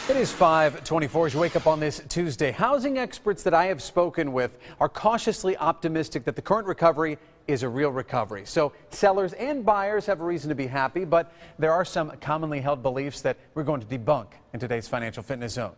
It is 5:24 as you wake up on this Tuesday. Housing experts that I have spoken with are cautiously optimistic that the current recovery is a real recovery. So sellers and buyers have a reason to be happy, but there are some commonly held beliefs that we're going to debunk in today's Financial Fitness Zone.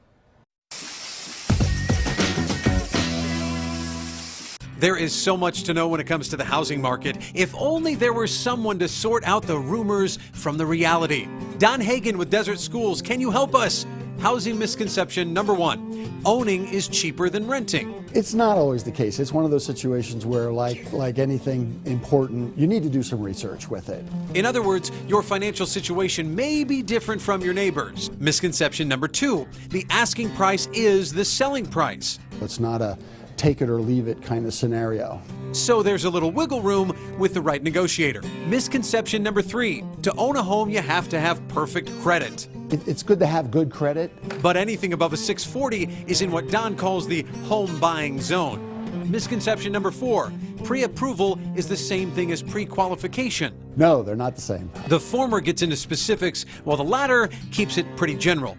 There is so much to know when it comes to the housing market. If only there were someone to sort out the rumors from the reality. Don Hagan with Desert Schools, can you help us? Housing misconception number one, owning is cheaper than renting. It's not always the case. It's one of those situations where, like anything important, you need to do some research with it. In other words, your financial situation may be different from your neighbor's. Misconception number two, the asking price is the selling price. It's not a take it or leave it kind of scenario. So there's a little wiggle room with the right negotiator. Misconception number three, to own a home you have to have perfect credit. It's good to have good credit. But anything above a 640 is in what Don calls the home buying zone. Misconception number four, pre-approval is the same thing as pre-qualification. No, they're not the same. The former gets into specifics, while the latter keeps it pretty general.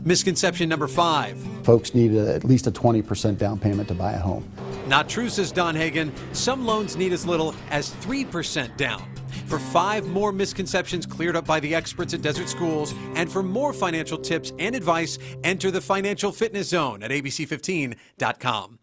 Misconception number five. Folks need at least a 20% down payment to buy a home. Not true, says Don Hagan. Some loans need as little as 3% down. For 5 more misconceptions cleared up by the experts at Desert Schools, and for more financial tips and advice, enter the Financial Fitness Zone at abc15.com.